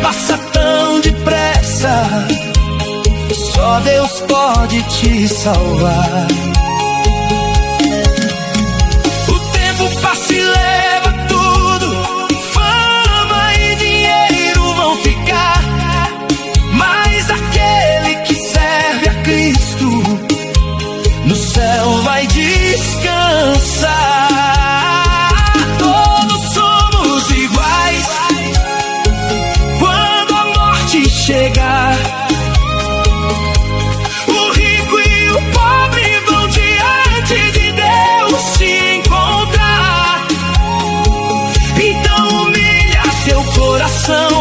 passa tão depressa, só Deus pode te salvar. O tempo passa e leva tudo, fama e dinheiro vão ficar, mas aquele que serve a Cristo no céu vai descansar. Todos somos iguais quando a morte chegar. O rico e o pobre vão diante de Deus se encontrar. Então humilha teu coração